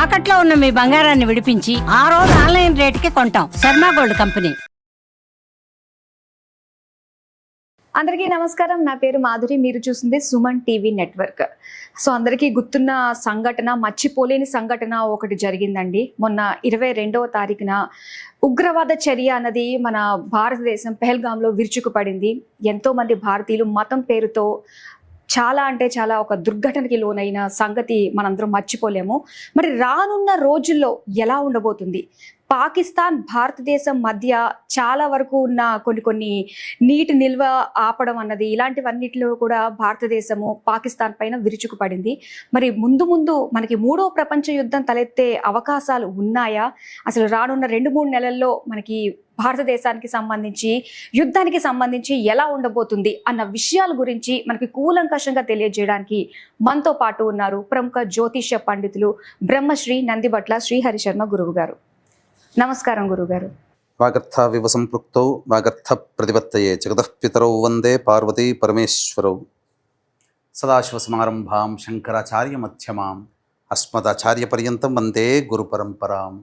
తాకట్లో ఉన్న మీ బంగారాన్ని విడిపించి ఆ రోజు ఆన్లైన్ రేటుకి కొంటాం. Sharma gold company. అందరికీ నమస్కారం. నా పేరు మాధురి. మీరు చూస్తుంది సుమన్ టీవీ నెట్వర్క్. సో అందరికీ గుర్తున్న సంఘటన, మర్చిపోలేని సంఘటన ఒకటి జరిగిందండి. మొన్న 22వ తారీఖున ఉగ్రవాద చర్య అన్నది మన భారతదేశం పెహల్గాంలో విరుచుకుపడింది. ఎంతో మంది భారతీయులు మతం పేరుతో చాలా అంటే చాలా ఒక దుర్ఘటనకి లోనైన సంగతి మనందరం మర్చిపోలేము. మరి రానున్న రోజుల్లో ఎలా ఉండబోతుంది? పాకిస్తాన్ భారతదేశం మధ్య చాలా వరకు ఉన్న కొన్ని నీటి నిల్వ ఆపడం అన్నది, ఇలాంటివన్నిటిలో కూడా భారతదేశము పాకిస్తాన్ పైన విరుచుకుపడింది. మరి ముందు మనకి 3వ ప్రపంచ యుద్ధం తలెత్తే అవకాశాలు ఉన్నాయా? అసలు రానున్న 2-3 నెలల్లో మనకి భారతదేశానికి సంబంధించి యుద్ధానికి సంబంధించి ఎలా ఉండబోతుంది అన్న విషయాల గురించి మనకి కూలంకషంగా తెలియజేయడానికి మనతో పాటు ఉన్నారు ప్రముఖ జ్యోతిష్య పండితులు బ్రహ్మశ్రీ నందిబట్ల శ్రీహరి శర్మ గురువు గారు. నమస్కారం గురుగారు. వాగర్థ వివ సంపృక్తౌ వాగర్థ ప్రతిపత్తయే జగతః పితరౌ వందే పార్వతీ పరమేశ్వరౌ. సదాశివసమారంభాం శంకరాచార్య మధ్యమాం అస్మదాచార్య పర్యంతం వందే గురు పరంపరాం.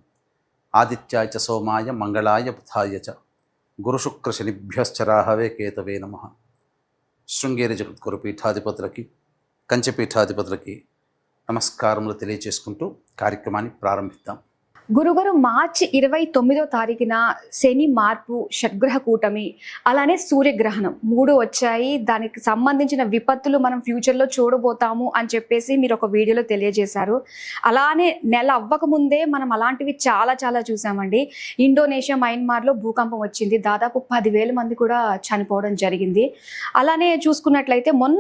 ఆదిత్యాయ చ సోమాయ మంగళాయ బుధాయ చ గురుశుక్ర శనిభ్యశ్చ రాహవే కేతవే నమః. శృంగేరి జగద్గురు పీఠాధిపతులకి, కంచెపీఠాధిపతులకి నమస్కారములు తెలియచేసుకుంటూ కార్యక్రమాన్ని ప్రారంభిద్దాం. గురుగారు, మార్చి 29వ తారీఖున శని మార్పు, షడ్గ్రహ కూటమి, అలానే సూర్యగ్రహణం 3 వచ్చాయి. దానికి సంబంధించిన విపత్తులు మనం ఫ్యూచర్లో చూడబోతాము అని చెప్పేసి మీరు ఒక వీడియోలో తెలియజేశారు. అలానే నెల అవ్వకముందే మనం అలాంటివి చాలా చూసామండి. ఇండోనేషియా మయన్మార్లో భూకంపం వచ్చింది. దాదాపు 10,000 మంది కూడా చనిపోవడం జరిగింది. అలానే చూసుకున్నట్లయితే మొన్న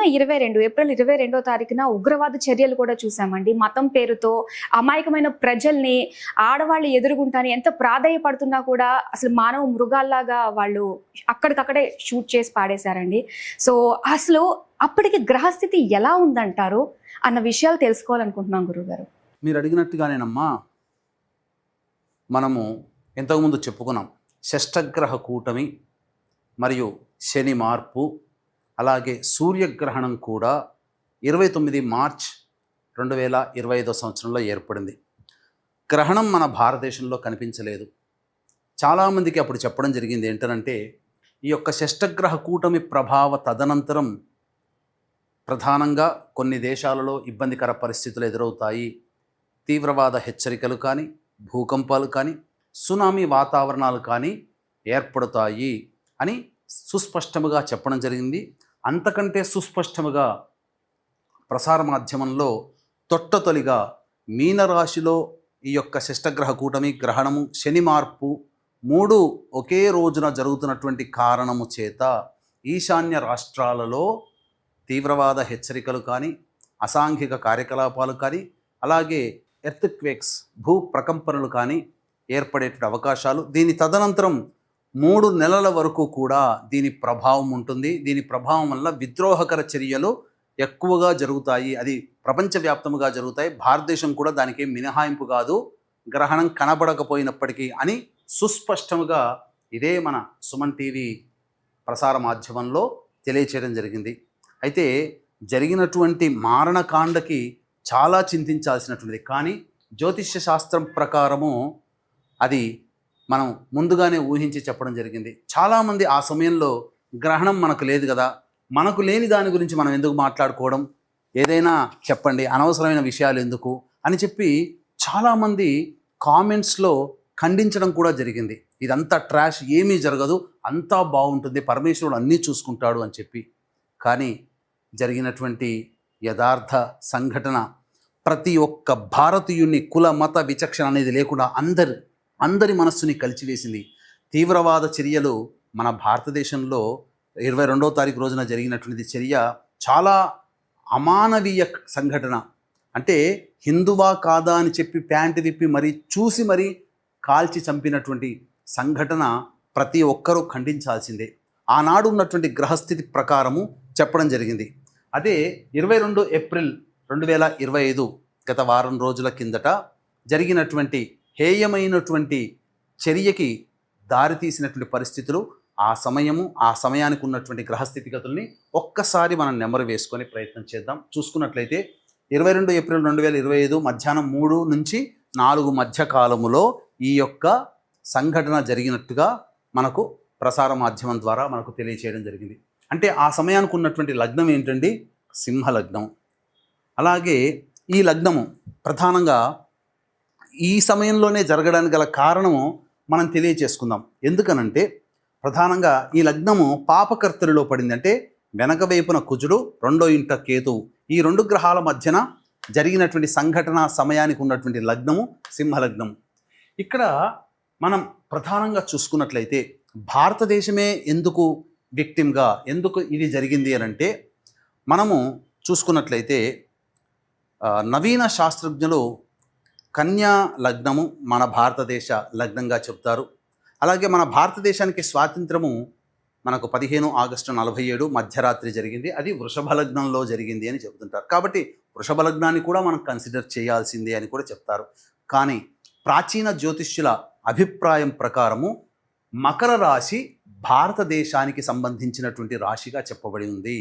ఏప్రిల్ 22వ తారీఖున ఉగ్రవాద చర్యలు కూడా చూసామండి. మతం పేరుతో అమాయకమైన ప్రజల్ని, ఆడవాళ్ళు ఎదురుగుంటాని ఎంత ప్రాధాయపడుతున్నా కూడా అసలు మానవ మృగాల్లాగా వాళ్ళు అక్కడికక్కడే షూట్ చేసి పాడేశారండి. సో అసలు అప్పటికి గ్రహస్థితి ఎలా ఉందంటారు అన్న విషయాలు తెలుసుకోవాలనుకుంటున్నాం గురుగారు. మీరు అడిగినట్టుగానేనమ్మా, మనము ఇంతకుముందు చెప్పుకున్నాం షష్టగ్రహ కూటమి మరియు శని మార్పు, అలాగే సూర్యగ్రహణం కూడా 29 మార్చ్ 2025 సంవత్సరంలో ఏర్పడింది. గ్రహణం మన భారతదేశంలో కనిపించలేదు. చాలామందికి అప్పుడు చెప్పడం జరిగింది ఏంటనంటే, ఈ యొక్క షష్టగ్రహ కూటమి ప్రభావ తదనంతరం ప్రధానంగా కొన్ని దేశాలలో ఇబ్బందికర పరిస్థితులు ఎదురవుతాయి, తీవ్రవాద హెచ్చరికలు కానీ, భూకంపాలు కానీ, సునామీ వాతావరణాలు కానీ ఏర్పడతాయి అని సుస్పష్టముగా చెప్పడం జరిగింది. అంతకంటే సుస్పష్టముగా ప్రసార మాధ్యమంలో తొట్టతొలిగా మీనరాశిలో ఈ యొక్క షష్టగ్రహ కూటమి, గ్రహణము, శని మార్పు 3 ఒకే రోజున జరుగుతున్నటువంటి కారణము చేత ఈశాన్య రాష్ట్రాలలో తీవ్రవాద హెచ్చరికలు కానీ, అసాంఘిక కార్యకలాపాలు కానీ, అలాగే ఎర్త్క్వేక్స్, భూ ప్రకంపనలు కానీ ఏర్పడేటువంటి అవకాశాలు, దీని తదనంతరం 3 నెలల వరకు కూడా దీని ప్రభావం ఉంటుంది. దీని ప్రభావం వల్ల విద్రోహకర చర్యలు ఎక్కువగా జరుగుతాయి. అది ప్రపంచవ్యాప్తముగా జరుగుతాయి. భారతదేశం కూడా దానికి మినహాయింపు కాదు, గ్రహణం కనబడకపోయినప్పటికీ అని సుస్పష్టముగా ఇదే మన సుమన్ టీవీ ప్రసార మాధ్యమంలో తెలియచేయడం జరిగింది. అయితే జరిగినటువంటి మారణకాండకి చాలా చింతించాల్సినటువంటిది. కానీ జ్యోతిష్య శాస్త్రం ప్రకారము అది మనం ముందుగానే ఊహించి చెప్పడం జరిగింది. చాలామంది ఆ సమయంలో గ్రహణం మనకు లేదు కదా, మనకు లేని దాని గురించి మనం ఎందుకు మాట్లాడుకోవడం, ఏదైనా చెప్పండి, అనవసరమైన విషయాలు ఎందుకు అని చెప్పి చాలామంది కామెంట్స్లో ఖండించడం కూడా జరిగింది. ఇదంతా ట్రాష్, ఏమీ జరగదు, అంతా బాగుంటుంది, పరమేశ్వరుడు అన్నీ చూసుకుంటాడు అని చెప్పి. కానీ జరిగినటువంటి యథార్థ సంఘటన ప్రతి ఒక్క భారతీయుని కుల మత విచక్షణ అనేది లేకుండా అందరి మనస్సుని కలిచివేసింది. తీవ్రవాద చర్యలు మన భారతదేశంలో 22వ తారీఖు రోజున జరిగినటువంటి చర్య చాలా అమానవీయ సంఘటన. అంటే హిందువా కాదా అని చెప్పి ప్యాంటు విప్పి మరీ కాల్చి చంపినటువంటి సంఘటన ప్రతి ఒక్కరూ ఖండించాల్సిందే. ఆనాడు ఉన్నటువంటి గ్రహస్థితి ప్రకారము చెప్పడం జరిగింది. అదే 22 ఏప్రిల్ 2025 గత వారం రోజుల కిందట జరిగినటువంటి హేయమైనటువంటి చర్యకి దారితీసినటువంటి పరిస్థితులు, ఆ సమయానికి ఉన్నటువంటి గ్రహస్థితిగతుల్ని ఒక్కసారి మనం నెమరు వేసుకొని ప్రయత్నం చేద్దాం. చూసుకున్నట్లయితే 22 ఏప్రిల్ 2025 మధ్యాహ్నం 3 నుంచి 4 మధ్య కాలములో ఈ యొక్క సంఘటన జరిగినట్టుగా మనకు ప్రసార మాధ్యమం ద్వారా మనకు తెలియచేయడం జరిగింది. అంటే ఆ సమయానికి ఉన్నటువంటి లగ్నం ఏంటండి? సింహ లగ్నం. అలాగే ఈ లగ్నము ప్రధానంగా ఈ సమయంలోనే జరగడానికి గల కారణము మనం తెలియచేసుకుందాం. ఎందుకనంటే ప్రధానంగా ఈ లగ్నము పాపకర్తరిలో పడింది. అంటే వెనక వైపున కుజుడు, రెండో ఇంట కేతువు, ఈ 2 గ్రహాల మధ్యన జరిగినటువంటి సంఘటన సమయానికి ఉన్నటువంటి లగ్నము సింహలగ్నం. ఇక్కడ మనం ప్రధానంగా చూసుకున్నట్లయితే భారతదేశమే ఎందుకు విక్టిమ్గా, ఎందుకు ఇది జరిగింది అని అంటే మనము చూసుకున్నట్లయితే నవీన శాస్త్రజ్ఞులు కన్యా లగ్నము మన భారతదేశ లగ్నంగా చెప్తారు. అలాగే మన భారతదేశానికి స్వాతంత్రము మనకు 15 ఆగస్టు 47 మధ్యరాత్రి జరిగింది. అది వృషభ లగ్నంలో జరిగింది అని చెబుతుంటారు. కాబట్టి వృషభ లగ్నాన్ని కూడా మనం కన్సిడర్ చేయాల్సిందే అని కూడా చెప్తారు. కానీ ప్రాచీన జ్యోతిష్యుల అభిప్రాయం ప్రకారము మకర రాశి భారతదేశానికి సంబంధించినటువంటి రాశిగా చెప్పబడి ఉంది.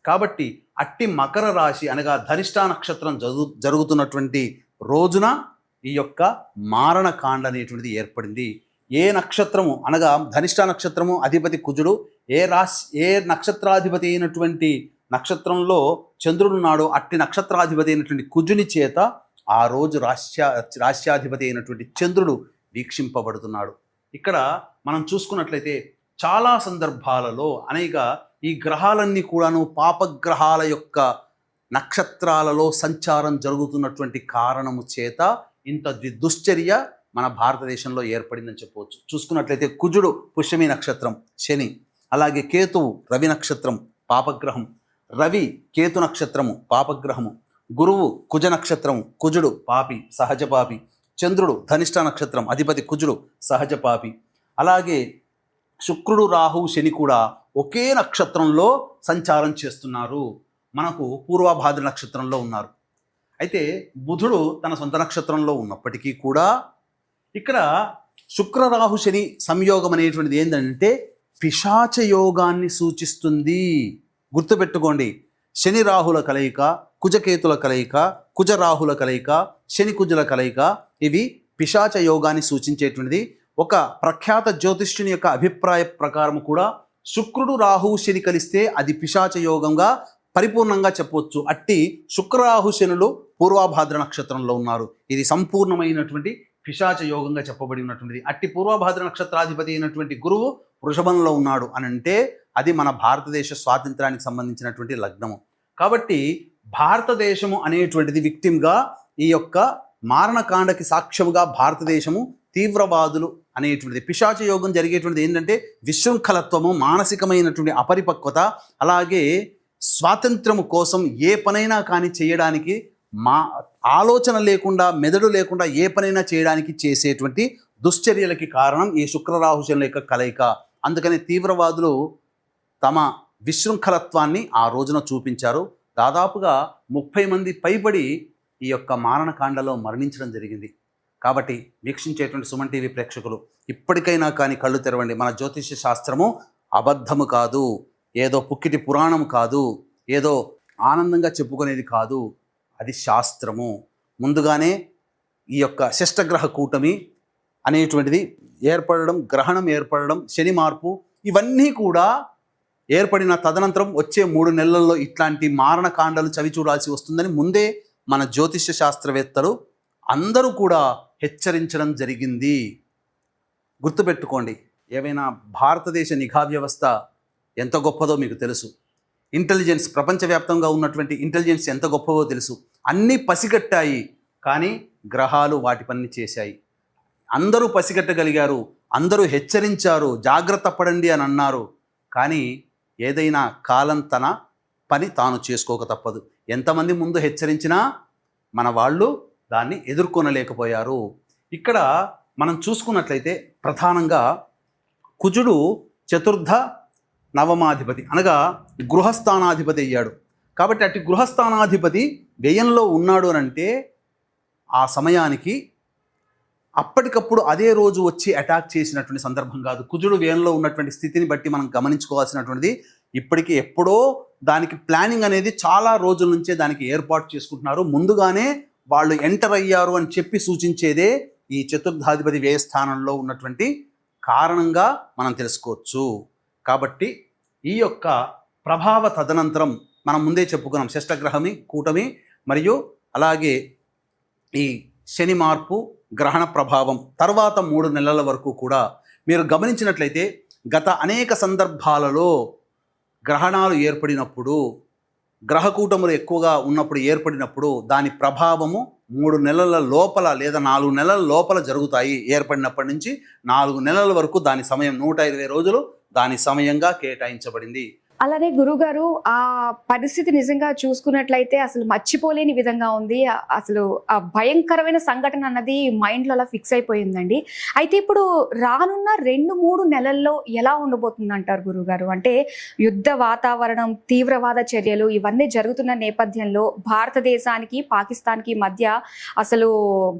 కాబట్టి అట్టి మకర రాశి అనగా ధనిష్ఠ నక్షత్రం జరుగుతున్నటువంటి రోజున ఈ యొక్క మారణకాండ అనేటువంటిది ఏర్పడింది. ఏ నక్షత్రము అనగా ధనిష్ఠ నక్షత్రము అధిపతి కుజుడు, ఏ నక్షత్రాధిపతి అయినటువంటి నక్షత్రంలో చంద్రుడు ఉన్నాడో అట్టి నక్షత్రాధిపతి అయినటువంటి కుజుని చేత ఆ రోజు రాశ్యాధిపతి అయినటువంటి చంద్రుడు వీక్షింపబడుతున్నాడు. ఇక్కడ మనం చూసుకున్నట్లయితే చాలా సందర్భాలలో అనేక ఈ గ్రహాలన్నీ కూడాను పాపగ్రహాల యొక్క నక్షత్రాలలో సంచారం జరుగుతున్నటువంటి కారణము చేత ఇంత దుశ్చర్య మన భారతదేశంలో ఏర్పడిందని చెప్పవచ్చు. చూసుకున్నట్లయితే కుజుడు పుష్యమి నక్షత్రం శని, అలాగే కేతువు రవి నక్షత్రం పాపగ్రహం, రవి కేతు నక్షత్రము పాపగ్రహము, గురువు కుజ నక్షత్రము కుజుడు పాపి సహజ పాపి, చంద్రుడు ధనిష్ఠ నక్షత్రం అధిపతి కుజుడు సహజ పాపి, అలాగే శుక్రుడు రాహువు శని కూడా ఒకే నక్షత్రంలో సంచారం చేస్తున్నారు. మనకు పూర్వభాద్ర నక్షత్రంలో ఉన్నారు. అయితే బుధుడు తన సొంత నక్షత్రంలో ఉన్నప్పటికీ కూడా ఇక్కడ శుక్రరాహు శని సంయోగం అనేటువంటిది ఏంటంటే పిశాచ యోగాన్ని సూచిస్తుంది. గుర్తుపెట్టుకోండి, శని రాహుల కలయిక, కుజకేతుల కలయిక, కుజరాహుల కలయిక, శని కుజుల కలయిక, ఇవి పిశాచ యోగాన్ని సూచించేటువంటిది. ఒక ప్రఖ్యాత జ్యోతిష్యుని యొక్క అభిప్రాయ ప్రకారం కూడా శుక్రుడు రాహువు శని కలిస్తే అది పిశాచ యోగంగా పరిపూర్ణంగా చెప్పవచ్చు. అట్టి శుక్రరాహు శనులు పూర్వభాద్ర నక్షత్రంలో ఉన్నారు. ఇది సంపూర్ణమైనటువంటి పిశాచ యోగంగా చెప్పబడి ఉన్నటువంటిది. అట్టి పూర్వభాద్ర నక్షత్రాధిపతి అయినటువంటి గురువు వృషభంలో ఉన్నాడు అని అంటే అది మన భారతదేశ స్వాతంత్రానికి సంబంధించినటువంటి లగ్నము. కాబట్టి భారతదేశము అనేటువంటిది విక్టిమ్గా ఈ యొక్క మారణకాండకి సాక్ష్యముగా భారతదేశము తీవ్రవాదులు అనేటువంటిది పిశాచ యోగం జరిగేటువంటిది ఏంటంటే విశృంఖలత్వము, మానసికమైనటువంటి అపరిపక్వత, అలాగే స్వాతంత్రము కోసం ఏ పనైనా కానీ చేయడానికి ఆలోచన లేకుండా, మెదడు లేకుండా ఏ పనైనా చేయడానికి చేసేటువంటి దుశ్చర్యలకి కారణం ఈ శుక్రరాహుశనుల యొక్క కలయిక. అందుకని తీవ్రవాదులు తమ విశృంఖలత్వాన్ని ఆ రోజున చూపించారు. దాదాపుగా 30 మంది పైబడి ఈ యొక్క మారణకాండలో మరణించడం జరిగింది. కాబట్టి వీక్షించేటువంటి సుమన్ టీవీ ప్రేక్షకులు ఇప్పటికైనా కానీ కళ్ళు తెరవండి. మన జ్యోతిష్య శాస్త్రము అబద్ధము కాదు, ఏదో పుక్కిటి పురాణము కాదు, ఏదో ఆనందంగా చెప్పుకునేది కాదు, అది శాస్త్రము. ముందుగానే ఈ యొక్క శిష్టగ్రహ కూటమి అనేటువంటిది ఏర్పడడం, గ్రహణం ఏర్పడడం, శని మార్పు, ఇవన్నీ కూడా ఏర్పడిన తదనంతరం వచ్చే 3 నెలల్లో ఇట్లాంటి మారణకాండలు చవి చూడాల్సి వస్తుందని ముందే మన జ్యోతిష్య శాస్త్రవేత్తలు అందరూ కూడా హెచ్చరించడం జరిగింది. గుర్తుపెట్టుకోండి, ఏవైనా భారతదేశ నిఘా వ్యవస్థ ఎంత గొప్పదో మీకు తెలుసు. ఇంటెలిజెన్స్, ప్రపంచవ్యాప్తంగా ఉన్నటువంటి ఇంటెలిజెన్స్ ఎంత గొప్పదో తెలుసు. అన్నీ పసిగట్టాయి, కానీ గ్రహాలు వాటి పని చేశాయి. అందరూ పసిగట్టగలిగారు, అందరూ హెచ్చరించారు, జాగ్రత్త పడండి అని అన్నారు. కానీ ఏదైనా కాలం తన పని తాను చేసుకోక తప్పదు. ఎంతమంది ముందు హెచ్చరించినా మన వాళ్ళు దాన్ని ఎదుర్కొనలేకపోయారు. ఇక్కడ మనం చూసుకున్నట్లయితే ప్రధానంగా కుజుడు చతుర్థ నవమాధిపతి అనగా గృహస్థానాధిపతి అయ్యాడు. కాబట్టి అట్టి గృహస్థానాధిపతి వ్యయంలో ఉన్నాడు అని అంటే ఆ సమయానికి అప్పటికప్పుడు అదే రోజు వచ్చి అటాక్ చేసినటువంటి సందర్భం కాదు. కుజుడు వ్యయంలో ఉన్నటువంటి స్థితిని బట్టి మనం గమనించుకోవాల్సినటువంటిది ఇప్పటికీ ఎప్పుడో దానికి ప్లానింగ్ అనేది చాలా రోజుల నుంచే దానికి ఏర్పాటు చేసుకుంటున్నారు. ముందుగానే వాళ్ళు ఎంటర్ అయ్యారు అని చెప్పి సూచించేదే ఈ చతుర్థాధిపతి వ్యయ స్థానంలో ఉన్నటువంటి కారణంగా మనం తెలుసుకోవచ్చు. కాబట్టి ఈ యొక్క ప్రభావ తదనంతరం మనం ముందే చెప్పుకున్నాం, షష్టగ్రహమి కూటమి మరియు అలాగే ఈ శని మార్పు గ్రహణ ప్రభావం తర్వాత 3 నెలల వరకు కూడా మీరు గమనించినట్లయితే గత అనేక సందర్భాలలో గ్రహణాలు ఏర్పడినప్పుడు, గ్రహకూటములు ఎక్కువగా ఉన్నప్పుడు ఏర్పడినప్పుడు దాని ప్రభావము 3 నెలల లోపల లేదా 4 నెలల లోపల జరుగుతాయి. ఏర్పడినప్పటి నుంచి 4 నెలల వరకు దాని సమయం 120 రోజులు దాని సమయంగా కేటాయించబడింది. అలానే గురుగారు ఆ పరిస్థితి నిజంగా చూసుకున్నట్లయితే అసలు మర్చిపోలేని విధంగా ఉంది. అసలు ఆ భయంకరమైన సంఘటన అన్నది మైండ్లో అలా ఫిక్స్ అయిపోయిందండి. అయితే ఇప్పుడు రానున్న 2-3 నెలల్లో ఎలా ఉండబోతుంది అంటారు గురుగారు? అంటే యుద్ధ వాతావరణం, తీవ్రవాద చర్యలు ఇవన్నీ జరుగుతున్న నేపథ్యంలో భారతదేశానికి పాకిస్తాన్కి మధ్య అసలు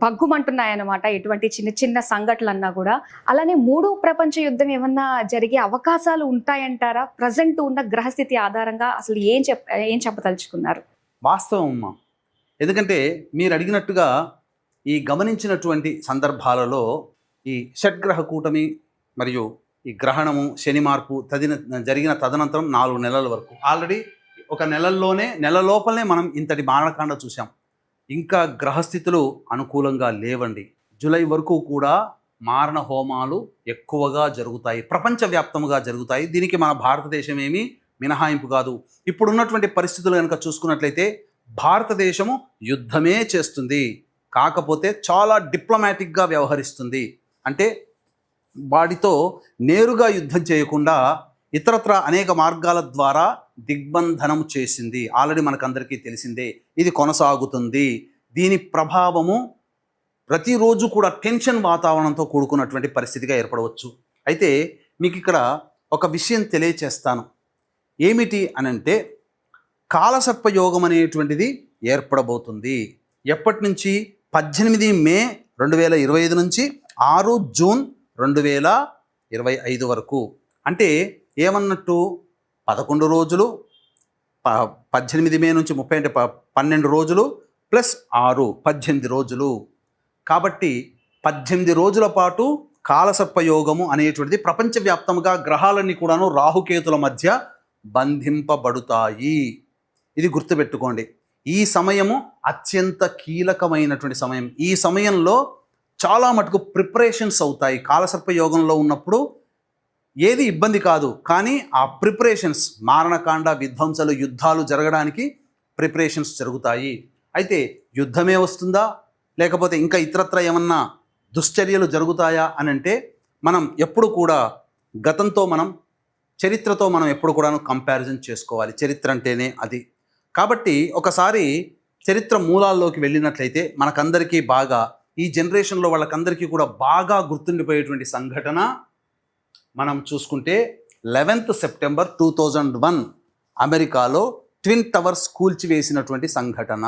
భగ్గుమంటున్నాయన్నమాట ఎటువంటి చిన్న చిన్న సంఘటనలన్నా కూడా. అలానే 3వ ప్రపంచ యుద్ధం ఏమన్నా జరిగే అవకాశాలు ఉంటాయంటారా? ప్రజెంట్ ఉన్న గ్రహస్థితి ఆధారంగా అసలు ఏం చెప్పదలుచుకున్నారు? వాస్తవం అమ్మా, ఎందుకంటే మీరు అడిగినట్టుగా ఈ గమనించినటువంటి సందర్భాలలో ఈ షడ్గ్రహ కూటమి మరియు ఈ గ్రహణము శని మార్పు జరిగిన తదనంతరం 4 నెలల వరకు ఆల్రెడీ ఒక నెల లోపలనే మనం ఇంతటి మారణకాండ చూసాం. ఇంకా గ్రహస్థితులు అనుకూలంగా లేవండి. జూలై వరకు కూడా మారణ హోమాలు ఎక్కువగా జరుగుతాయి, ప్రపంచవ్యాప్తంగా జరుగుతాయి. దీనికి మన భారతదేశం ఏమీ మినహాయింపు కాదు. ఇప్పుడున్నటువంటి పరిస్థితులు కనుక చూసుకున్నట్లయితే భారతదేశము యుద్ధమే చేస్తుంది, కాకపోతే చాలా డిప్లొమాటిక్గా వ్యవహరిస్తుంది. అంటే వాటితో నేరుగా యుద్ధం చేయకుండా ఇతరత్ర అనేక మార్గాల ద్వారా దిగ్బంధనం చేసింది. ఆల్రెడీ మనకందరికీ తెలిసిందే. ఇది కొనసాగుతుంది. దీని ప్రభావము ప్రతిరోజు కూడా టెన్షన్ వాతావరణంతో కూడుకున్నటువంటి పరిస్థితిగా ఏర్పడవచ్చు. అయితే మీకు ఇక్కడ ఒక విషయం తెలియచేస్తాను. ఏమిటి అనంటే కాలసర్పయోగం అనేటువంటిది ఏర్పడబోతుంది. ఎప్పటి నుంచి? 18 మే 2025 నుంచి 6 జూన్ 2025 వరకు. అంటే ఏమన్నట్టు 11 రోజులు, 18 మే నుంచి 30 అంటే 12 రోజులు ప్లస్ 6 18 రోజులు. కాబట్టి 18 రోజుల పాటు కాలసర్పయోగము అనేటువంటిది ప్రపంచవ్యాప్తంగా గ్రహాలన్నీ కూడాను రాహుకేతుల మధ్య బంధింపబడుతాయి. ఇది గుర్తుపెట్టుకోండి. ఈ సమయము అత్యంత కీలకమైనటువంటి సమయం. ఈ సమయంలో చాలా మటుకు ప్రిపరేషన్స్ అవుతాయి. కాలసర్పయోగంలో ఉన్నప్పుడు ఏది ఇబ్బంది కాదు, కానీ ఆ ప్రిపరేషన్స్, మారణకాండ, విధ్వంసలు, యుద్ధాలు జరగడానికి ప్రిపరేషన్స్ జరుగుతాయి. అయితే యుద్ధమే వస్తుందా, లేకపోతే ఇంకా ఇతరత్ర ఏమన్నా దుశ్చర్యలు జరుగుతాయా అని అంటే మనం ఎప్పుడు కూడా గతంతో చరిత్రతో మనం ఎప్పుడు కూడా కంపారిజన్ చేసుకోవాలి. చరిత్ర అంటేనే అది. కాబట్టి ఒకసారి చరిత్ర మూలాల్లోకి వెళ్ళినట్లయితే మనకందరికీ బాగా, ఈ జనరేషన్లో వాళ్ళకందరికీ కూడా బాగా గుర్తుండిపోయేటువంటి సంఘటన మనం చూసుకుంటే 11th సెప్టెంబర్ 2001 అమెరికాలో ట్విన్ టవర్స్ కూల్చివేసినటువంటి సంఘటన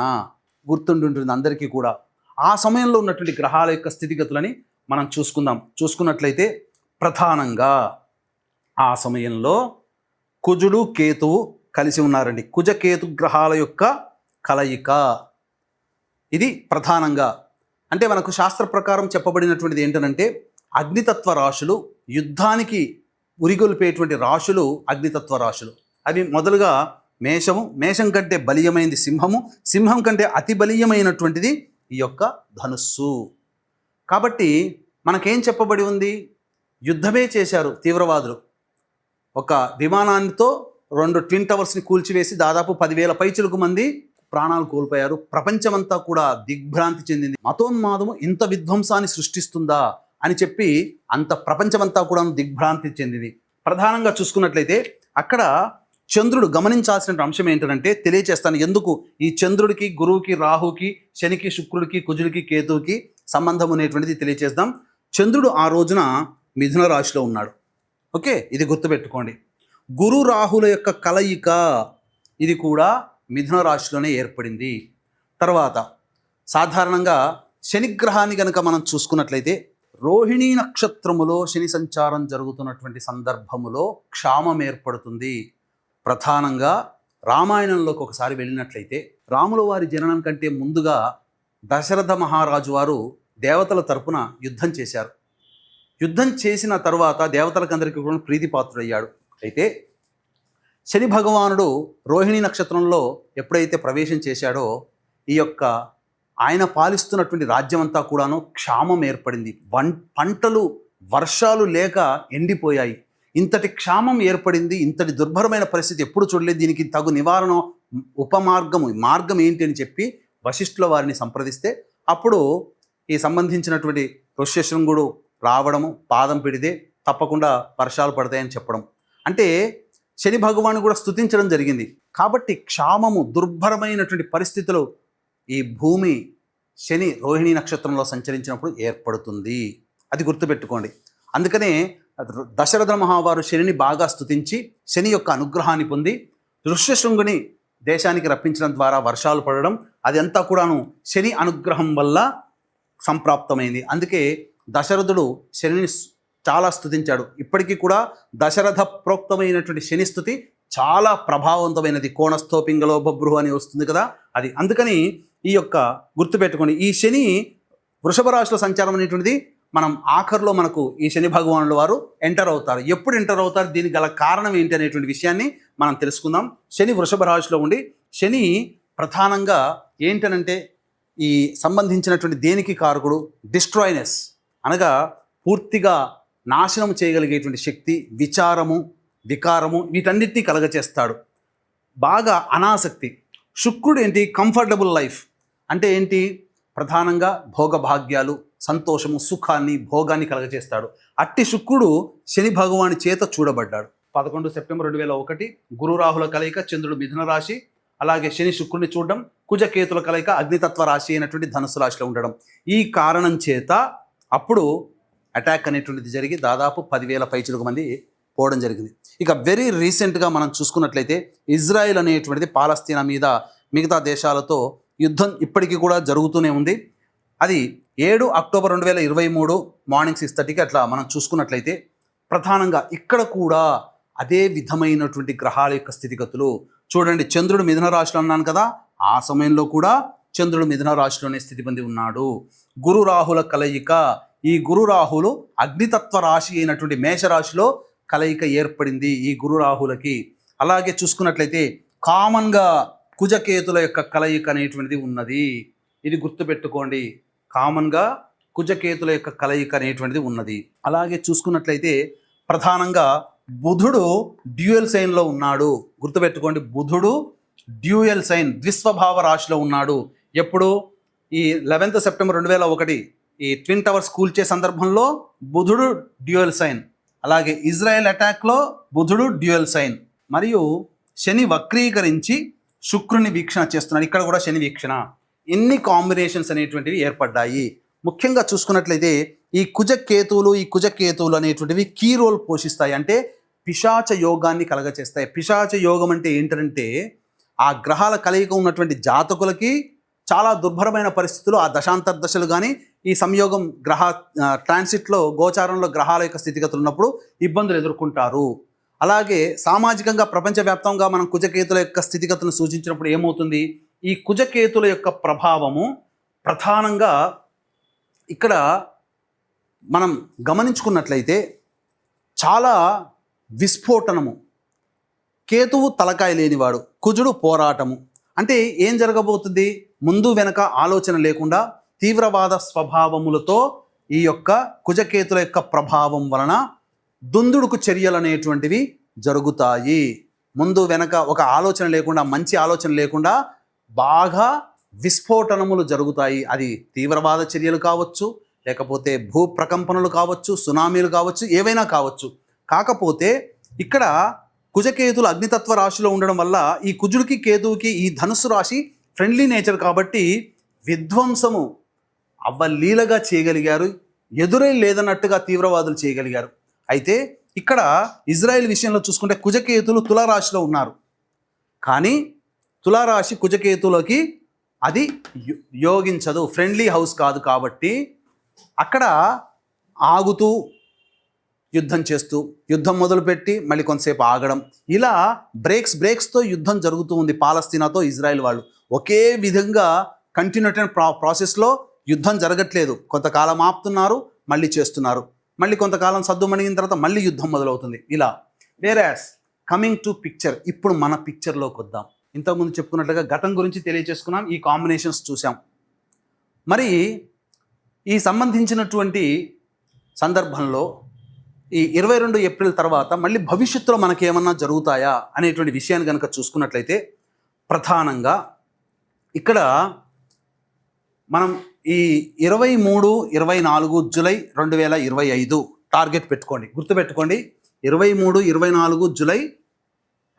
గుర్తుండుంటుంది అందరికీ కూడా. ఆ సమయంలో ఉన్నటువంటి గ్రహాల యొక్క స్థితిగతులని మనం చూసుకున్నట్లయితే ప్రధానంగా ఆ సమయంలో కుజుడు కేతువు కలిసి ఉన్నారండి. కుజకేతు గ్రహాల యొక్క కలయిక ఇది ప్రధానంగా. అంటే మనకు శాస్త్ర ప్రకారం చెప్పబడినటువంటిది ఏంటనంటే అగ్నితత్వ రాశులు, యుద్ధానికి ఉరిగొల్పేటువంటి రాశులు అగ్నితత్వ రాశులు. అవి మొదలుగా మేషము, మేషం కంటే బలీయమైనది సింహము, సింహం కంటే అతి బలీయమైనటువంటిది ఈ యొక్క ధనుస్సు. కాబట్టి మనకేం చెప్పబడి ఉంది? యుద్ధమే చేశారు తీవ్రవాదులు. ఒక విమానానితో 2 ట్విన్ టవర్స్ని కూల్చివేసి దాదాపు 10,000 పైచిలకు మంది ప్రాణాలు కోల్పోయారు. ప్రపంచమంతా కూడా దిగ్భ్రాంతి చెందింది. మతోన్మాదము ఇంత విధ్వంసాన్ని సృష్టిస్తుందా అని చెప్పి అంత ప్రపంచమంతా కూడా దిగ్భ్రాంతి చెందింది. ప్రధానంగా చూసుకున్నట్లయితే అక్కడ చంద్రుడు గమనించాల్సిన అంశం ఏంటంటే తెలియచేస్తాను. ఎందుకు ఈ చంద్రుడికి, గురువుకి, రాహుకి, శనికి, శుక్రుడికి, కుజుడికి, కేతువుకి సంబంధం అనేటువంటిది తెలియచేద్దాం. చంద్రుడు ఆ రోజున మిథున రాశిలో ఉన్నాడు. ఓకే, ఇది గుర్తుపెట్టుకోండి. గురు రాహుల యొక్క కలయిక ఇది కూడా మిథున రాశిలోనే ఏర్పడింది. తర్వాత సాధారణంగా శనిగ్రహాన్ని కనుక మనం చూసుకున్నట్లయితే రోహిణీ నక్షత్రములో శని సంచారం జరుగుతున్నటువంటి సందర్భములో క్షామం ఏర్పడుతుంది. ప్రధానంగా రామాయణంలోకి ఒకసారి వెళ్ళినట్లయితే రాముల వారి జననం కంటే ముందుగా దశరథ మహారాజు వారు దేవతల తరపున యుద్ధం చేశారు. యుద్ధం చేసిన తరువాత దేవతలకందరికీ కూడా ప్రీతిపాత్రుడయ్యాడు. అయితే శని భగవానుడు రోహిణి నక్షత్రంలో ఎప్పుడైతే ప్రవేశం చేశాడో ఈ యొక్క ఆయన పాలిస్తున్నటువంటి రాజ్యం అంతా కూడాను క్షామం ఏర్పడింది. పంటలు వర్షాలు లేక ఎండిపోయాయి. ఇంతటి క్షామం ఏర్పడింది. ఇంతటి దుర్భరమైన పరిస్థితి ఎప్పుడు చూడలేదు. దీనికి తగు నివారణ మార్గం ఏంటి అని చెప్పి వశిష్ఠుల వారిని సంప్రదిస్తే అప్పుడు ఈ సంబంధించినటువంటి ఋష్యశృంగుడు రావడము, పాదం పెడితే తప్పకుండా వర్షాలు పడతాయని చెప్పడం, అంటే శని భగవాను కూడా స్తుతించడం జరిగింది. కాబట్టి క్షామము, దుర్భరమైనటువంటి పరిస్థితులు ఈ భూమి శని రోహిణి నక్షత్రంలో సంచరించినప్పుడు ఏర్పడుతుంది. అది గుర్తుపెట్టుకోండి. అందుకనే దశరథ మహావారు శనిని బాగా స్తుతించి శని యొక్క అనుగ్రహాన్ని పొంది ఋష్యశృంగుని దేశానికి రప్పించడం ద్వారా వర్షాలు పడడం, అదంతా కూడాను శని అనుగ్రహం వల్ల సంప్రాప్తమైంది. అందుకే దశరథుడు శనిని చాలా స్తుతించాడు. ఇప్పటికీ కూడా దశరథ ప్రోక్తమైనటువంటి శని స్తుతి చాలా ప్రభావవంతమైనది. కోణస్థో పింగళో బభ్రు అని వస్తుంది కదా, అది. అందుకని ఈ యొక్క గుర్తుపెట్టుకోండి, ఈ శని వృషభ రాశిలో సంచారం అనేటువంటిది మనం ఆఖరిలో మనకు ఈ శని భగవానుల వారు ఎంటర్ అవుతారు. ఎప్పుడు ఎంటర్ అవుతారు, దీనికి గల కారణం ఏంటి అనేటువంటి విషయాన్ని మనం తెలుసుకుందాం. శని వృషభ రాశిలో ఉండి, శని ప్రధానంగా ఏంటనంటే ఈ సంబంధించినటువంటి దేనికి కారకుడు, డిస్ట్రాయినెస్ అనగా పూర్తిగా నాశనం చేయగలిగేటువంటి శక్తి, వికారము వీటన్నిటినీ కలగచేస్తాడు. బాగా అనాసక్తి. శుక్రుడు ఏంటి, కంఫర్టబుల్ లైఫ్ అంటే ఏంటి, ప్రధానంగా భోగభాగ్యాలు, సంతోషము, సుఖాన్ని, భోగాన్ని కలగచేస్తాడు. అట్టి శుక్రుడు శని భగవాని చేత చూడబడ్డాడు. 11 సెప్టెంబర్ 2001 గురు రాహుల కలయిక, చంద్రుడు మిథున రాశి, అలాగే శని శుక్రుడిని చూడడం, కుజకేతుల కలయిక అగ్నితత్వ రాశి అయినటువంటి ధనుసు రాశిలో ఉండడం. ఈ కారణం చేత అప్పుడు అటాక్ అనేటువంటిది జరిగి దాదాపు 10,000 పైచులకు మంది పోవడం జరిగింది. ఇక వెరీ రీసెంట్గా మనం చూసుకున్నట్లయితే ఇజ్రాయెల్ అనేటువంటిది పాలస్తీనా మీద మిగతా దేశాలతో యుద్ధం ఇప్పటికీ కూడా జరుగుతూనే ఉంది. అది 7 అక్టోబర్ 2023 మార్నింగ్ 6:30కి అట్లా మనం చూసుకున్నట్లయితే ప్రధానంగా ఇక్కడ కూడా అదే విధమైనటువంటి గ్రహాల యొక్క స్థితిగతులు చూడండి. చంద్రుడు మిథున రాశిలో అన్నాను కదా, ఆ సమయంలో కూడా చంద్రుడు మిథున రాశిలోనే స్థితి పొంది ఉన్నాడు. గురు రాహుల కలయిక, ఈ గురు రాహులు అగ్నితత్వ రాశి అయినటువంటి మేషరాశిలో కలయిక ఏర్పడింది ఈ గురు రాహులకి. అలాగే చూసుకున్నట్లయితే కామన్గా కుజకేతుల యొక్క కలయిక అనేటువంటిది ఉన్నది. ఇది గుర్తుపెట్టుకోండి, కామన్గా కుజకేతుల యొక్క కలయిక అనేటువంటిది ఉన్నది. అలాగే చూసుకున్నట్లయితే ప్రధానంగా బుధుడు డ్యూయల్ సైన్లో ఉన్నాడు. గుర్తుపెట్టుకోండి, బుధుడు డ్యూయల్ సైన్, ద్విస్వభావ రాశిలో ఉన్నాడు. ఎప్పుడు, ఈ 11 సెప్టెంబర్ 2001 ఈ ట్విన్ టవర్స్ కూల్చే సందర్భంలో బుధుడు డ్యూయల్ సైన్. అలాగే ఇజ్రాయెల్ అటాక్లో బుధుడు డ్యూయల్ సైన్. మరియు శని వక్రీకరించి శుక్రుని వీక్షణ చేస్తున్నాడు. ఇక్కడ కూడా శని వీక్షణ. ఎన్ని కాంబినేషన్స్ అనేటువంటివి ఏర్పడ్డాయి. ముఖ్యంగా చూసుకున్నట్లయితే ఈ కుజకేతువులు అనేటువంటివి కీ రోల్ పోషిస్తాయి. అంటే పిశాచ యోగాన్ని కలగచేస్తాయి. పిశాచ యోగం అంటే ఏంటంటే ఆ గ్రహాల కలయిక ఉన్నటువంటి జాతకులకి చాలా దుర్భరమైన పరిస్థితులు, ఆ దశాంతర్దశలు కానీ ఈ సంయోగం గ్రహ ట్రాన్సిట్లో గోచారంలో గ్రహాల యొక్క స్థితిగతులు ఉన్నప్పుడు ఇబ్బందులు ఎదుర్కొంటారు. అలాగే సామాజికంగా ప్రపంచవ్యాప్తంగా మనం కుజకేతుల యొక్క స్థితిగతులను సూచించినప్పుడు ఏమవుతుంది, ఈ కుజకేతుల యొక్క ప్రభావము ప్రధానంగా ఇక్కడ మనం గమనించుకున్నట్లయితే చాలా విస్ఫోటనము. కేతువు తలకాయ లేనివాడు, కుజుడు పోరాటము. అంటే ఏం జరగబోతుంది, ముందు వెనక ఆలోచన లేకుండా తీవ్రవాద స్వభావములతో ఈ యొక్క కుజకేతుల యొక్క ప్రభావం వలన దుందుడుకు చర్యలు అనేటువంటివి జరుగుతాయి. ముందు వెనక ఒక ఆలోచన లేకుండా, మంచి ఆలోచన లేకుండా బాగా విస్ఫోటనములు జరుగుతాయి. అది తీవ్రవాద చర్యలు కావచ్చు, లేకపోతే భూ ప్రకంపనలు కావచ్చు, సునామీలు కావచ్చు, ఏవైనా కావచ్చు. కాకపోతే ఇక్కడ కుజకేతులు అగ్నితత్వ రాశిలో ఉండడం వల్ల ఈ కుజుడికి కేతువుకి ఈ ధనుస్సు రాశి ఫ్రెండ్లీ నేచర్ కాబట్టి విధ్వంసము అవ్వలీలగా చేయగలిగారు. ఎదురే లేదన్నట్టుగా తీవ్రవాదులు చేయగలిగారు. అయితే ఇక్కడ ఇజ్రాయెల్ విషయంలో చూసుకుంటే కుజకేతులు తులారాశిలో ఉన్నారు. కానీ తులారాశి కుజకేతులకి అది యోగించదు, ఫ్రెండ్లీ హౌస్ కాదు. కాబట్టి అక్కడ ఆగుతూ యుద్ధం చేస్తూ, యుద్ధం మొదలుపెట్టి మళ్ళీ కొంతసేపు ఆగడం, ఇలా బ్రేక్స్తో యుద్ధం జరుగుతూ ఉంది పాలస్తీనాతో ఇజ్రాయెల్ వాళ్ళు. ఒకే విధంగా కంటిన్యూటీ ప్రాసెస్లో యుద్ధం జరగట్లేదు. కొంతకాలం ఆపుతున్నారు, మళ్ళీ చేస్తున్నారు, మళ్ళీ కొంతకాలం సద్దుమణిగిన తర్వాత మళ్ళీ యుద్ధం మొదలవుతుంది. ఇలా వేరాస్ కమింగ్ టు పిక్చర్, ఇప్పుడు మన పిక్చర్లోకి వద్దాం. ఇంతకుముందు చెప్పుకున్నట్లుగా గతం గురించి తెలియజేసుకున్నాం, ఈ కాంబినేషన్స్ చూసాం. మరి ఈ సంబంధించినటువంటి సందర్భంలో ఈ 22 ఏప్రిల్ తర్వాత మళ్ళీ భవిష్యత్తులో మనకేమన్నా జరుగుతాయా అనేటువంటి విషయాన్ని కనుక చూసుకున్నట్లయితే ప్రధానంగా ఇక్కడ మనం ఈ 23, 24 జూలై 2025 టార్గెట్ పెట్టుకోండి, గుర్తుపెట్టుకోండి. 23, 24 జూలై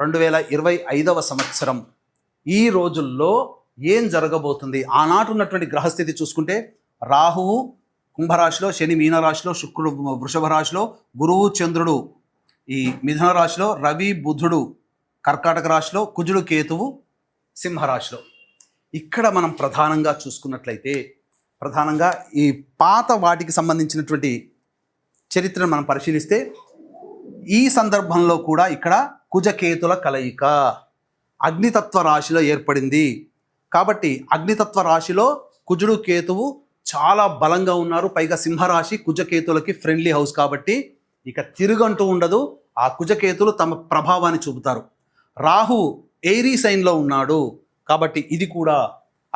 2025 సంవత్సరం ఈ రోజుల్లో ఏం జరగబోతుంది? ఆనాటి ఉన్నటువంటి గ్రహస్థితి చూసుకుంటే రాహువు కుంభరాశిలో, శని మీనరాశిలో, శుక్రుడు వృషభ రాశిలో, గురువు చంద్రుడు ఈ మిథున రాశిలో, రవి బుధుడు కర్కాటక రాశిలో, కుజుడు కేతువు సింహరాశిలో. ఇక్కడ మనం ప్రధానంగా చూసుకున్నట్లయితే ప్రధానంగా ఈ పాత వాటికి సంబంధించినటువంటి చరిత్రను మనం పరిశీలిస్తే ఈ సందర్భంలో కూడా ఇక్కడ కుజకేతుల కలయిక అగ్నితత్వ రాశిలో ఏర్పడింది. కాబట్టి అగ్నితత్వ రాశిలో కుజుడు కేతువు చాలా బలంగా ఉన్నారు. పైగా సింహరాశి కుజకేతులకి ఫ్రెండ్లీ హౌస్ కాబట్టి ఇక తిరుగంటూ ఉండదు. ఆ కుజకేతులు తమ ప్రభావాన్ని చూపుతారు. రాహు ఎయిరీ సైన్లో ఉన్నాడు కాబట్టి ఇది కూడా.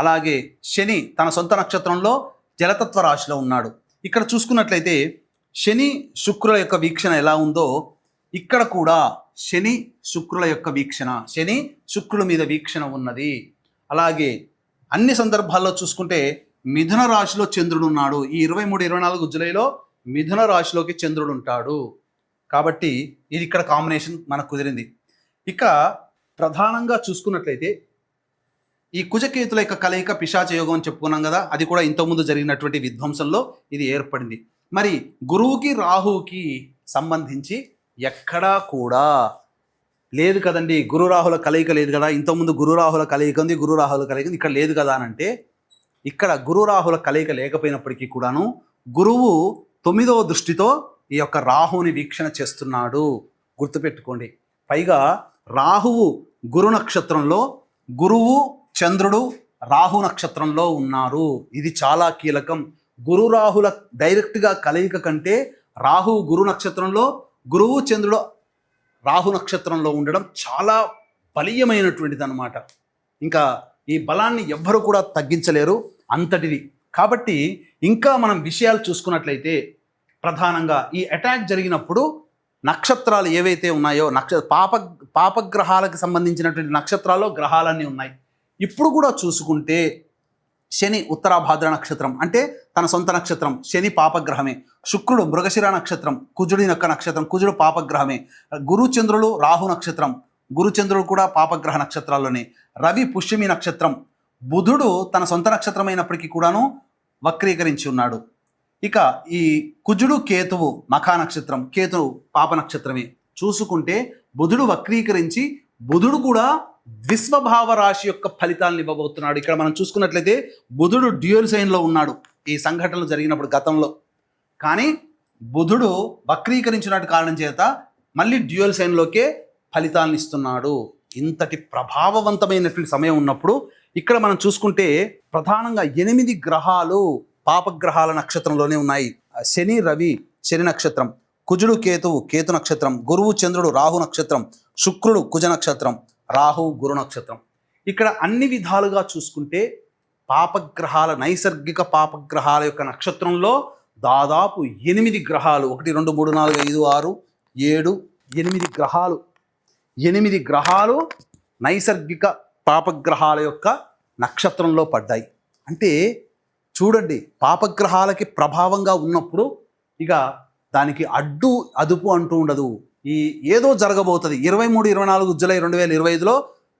అలాగే శని తన సొంత నక్షత్రంలో జలతత్వ రాశిలో ఉన్నాడు. ఇక్కడ చూసుకున్నట్లయితే శని శుక్రుల యొక్క వీక్షణ ఎలా ఉందో ఇక్కడ కూడా శని శుక్రుల యొక్క వీక్షణ, శని శుక్రుల మీద వీక్షణ ఉన్నది. అలాగే అన్ని సందర్భాల్లో చూసుకుంటే మిథున రాశిలో చంద్రుడు ఉన్నాడు. ఈ 23, 24 జూలైలో మిథున రాశిలోకి చంద్రుడు ఉంటాడు. కాబట్టి ఇది ఇక్కడ కాంబినేషన్ మనకు కుదిరింది. ఇక ప్రధానంగా చూసుకున్నట్లయితే ఈ కుజకేతుల యొక్క కలయిక పిశాచ యోగం అని చెప్పుకున్నాం కదా, అది కూడా ఇంతకుముందు జరిగినటువంటి విధ్వంసంలో ఇది ఏర్పడింది. మరి గురువుకి రాహువుకి సంబంధించి ఎక్కడా కూడా లేదు కదండి, గురు రాహుల కలయిక లేదు కదా, ఇంతకుముందు గురు రాహుల కలయిక ఉంది, గురు రాహుల కలయిక ఉంది, ఇక్కడ లేదు కదా అని అంటే ఇక్కడ గురు రాహుల కలయిక లేకపోయినప్పటికీ కూడాను గురువు 9వ దృష్టితో ఈ యొక్క రాహుని వీక్షణ చేస్తున్నాడు, గుర్తుపెట్టుకోండి. పైగా రాహువు గురు నక్షత్రంలో, గురువు చంద్రుడు రాహు నక్షత్రంలో ఉన్నారు. ఇది చాలా కీలకం. గురు రాహుల డైరెక్ట్గా కలయిక కంటే రాహు గురు నక్షత్రంలో, గురువు చంద్రుడు రాహు నక్షత్రంలో ఉండడం చాలా బలీయమైనటువంటిది అన్నమాట. ఇంకా ఈ బలాన్ని ఎవ్వరూ కూడా తగ్గించలేరు, అంతటిది. కాబట్టి ఇంకా మనం విషయాలు చూసుకున్నట్లయితే ప్రధానంగా ఈ అటాక్ జరిగినప్పుడు నక్షత్రాలు ఏవైతే ఉన్నాయో పాపగ్రహాలకు సంబంధించినటువంటి నక్షత్రాల్లో గ్రహాలన్నీ ఉన్నాయి. ఇప్పుడు కూడా చూసుకుంటే శని ఉత్తరాభాద్ర నక్షత్రం అంటే తన సొంత నక్షత్రం, శని పాపగ్రహమే. శుక్రుడు మృగశిర నక్షత్రం, కుజుడి యొక్క నక్షత్రం, కుజుడు పాపగ్రహమే. గురు చంద్రులు రాహు నక్షత్రం, గురుచంద్రుడు కూడా పాపగ్రహ నక్షత్రాల్లోనే. రవి పుష్యమి నక్షత్రం, బుధుడు తన సొంత నక్షత్రం అయినప్పటికీ కూడాను వక్రీకరించి ఉన్నాడు. ఇక ఈ కుజుడు కేతువు మఖా నక్షత్రం, కేతువు పాప నక్షత్రమే. చూసుకుంటే బుధుడు వక్రీకరించి బుధుడు కూడా ద్విస్వభావ రాశి యొక్క ఫలితాలను ఇవ్వబోతున్నాడు. ఇక్కడ మనం చూసుకున్నట్లయితే బుధుడు డ్యూయల్ సైన్లో ఉన్నాడు ఈ సంఘటనలు జరిగినప్పుడు గతంలో, కానీ బుధుడు వక్రీకరించినట్టు కారణం చేత మళ్ళీ డ్యూయల్ సైన్లోకే ఫలితాలను ఇస్తున్నాడు. ఇంతటి ప్రభావవంతమైనటువంటి సమయం ఉన్నప్పుడు ఇక్కడ మనం చూసుకుంటే ప్రధానంగా 8 గ్రహాలు పాపగ్రహాల నక్షత్రంలోనే ఉన్నాయి. శని రవి శని నక్షత్రం, కుజుడు కేతువు కేతు నక్షత్రం, గురువు చంద్రుడు రాహు నక్షత్రం, శుక్రుడు కుజ నక్షత్రం, రాహు గురు నక్షత్రం. ఇక్కడ అన్ని విధాలుగా చూసుకుంటే పాపగ్రహాల నైసర్గిక పాపగ్రహాల యొక్క నక్షత్రంలో దాదాపు 8 గ్రహాలు, 1 2 3 4 5 6 7 8 గ్రహాలు, 8 గ్రహాలు నైసర్గిక పాపగ్రహాల యొక్క నక్షత్రంలో పడ్డాయి. అంటే చూడండి, పాపగ్రహాలకి ప్రభావంగా ఉన్నప్పుడు ఇక దానికి అడ్డు అదుపు అంటూ ఉండదు. ఈ ఏదో జరగబోతుంది. 23, 24 జూలై 2025లో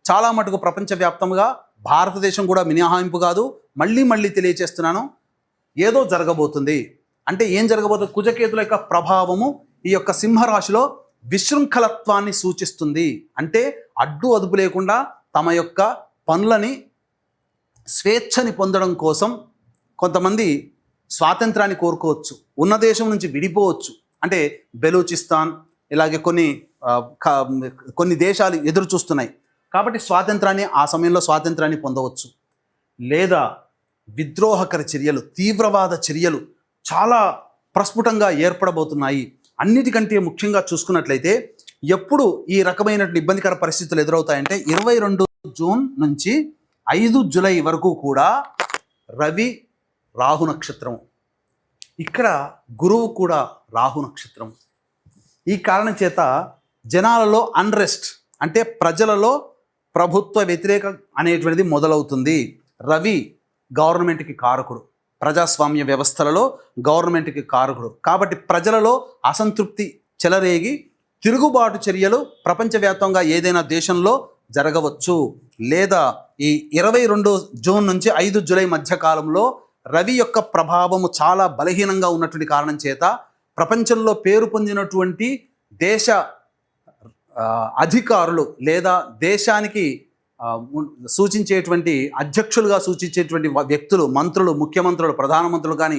చాలా మటుకు ప్రపంచవ్యాప్తంగా, భారతదేశం కూడా మినహాయింపు కాదు, మళ్ళీ తెలియచేస్తున్నాను, ఏదో జరగబోతుంది. అంటే ఏం జరగబోతుంది? కుజకేతుల యొక్క ప్రభావము ఈ యొక్క సింహరాశిలో విశృంఖలత్వాన్ని సూచిస్తుంది. అంటే అడ్డు అదుపు లేకుండా తమ యొక్క పనులని స్వేచ్ఛని పొందడం కోసం కొంతమంది స్వాతంత్రాన్ని కోరుకోవచ్చు, ఉన్న దేశం నుంచి విడిపోవచ్చు. అంటే బెలూచిస్తాన్ ఇలాగే కొన్ని దేశాలు ఎదురు చూస్తున్నాయి కాబట్టి స్వాతంత్రాన్ని ఆ సమయంలో స్వాతంత్రాన్ని పొందవచ్చు. లేదా విద్రోహకర చర్యలు, తీవ్రవాద చర్యలు చాలా ప్రస్ఫుటంగా ఏర్పడబోతున్నాయి. అన్నిటికంటే ముఖ్యంగా చూసుకున్నట్లయితే ఎప్పుడు ఈ రకమైనటువంటి ఇబ్బందికర పరిస్థితులు ఎదురవుతాయంటే 22 జూన్ నుంచి 5 జూలై వరకు కూడా రవి రాహు నక్షత్రం, ఇక్కడ గురువు కూడా రాహు నక్షత్రం. ఈ కారణం చేత జనాలలో అన్రెస్ట్ అంటే ప్రజలలో ప్రభుత్వ వ్యతిరేక అనేటువంటిది మొదలవుతుంది. రవి గవర్నమెంట్కి కారకుడు, ప్రజాస్వామ్య వ్యవస్థలలో గవర్నమెంట్కి కారకుడు. కాబట్టి ప్రజలలో అసంతృప్తి చెలరేగి తిరుగుబాటు చర్యలు ప్రపంచవ్యాప్తంగా ఏదైనా దేశంలో జరగవచ్చు. లేదా ఈ 22 జూన్ నుంచి 5 జూలై మధ్య కాలంలో రవి యొక్క ప్రభావము చాలా బలహీనంగా ఉన్నటువంటి కారణం చేత ప్రపంచంలో పేరు పొందినటువంటి దేశ అధికారులు లేదా దేశానికి సూచించేటువంటి అధ్యక్షులుగా సూచించేటువంటి వ్యక్తులు, మంత్రులు, ముఖ్యమంత్రులు, ప్రధానమంత్రులు కానీ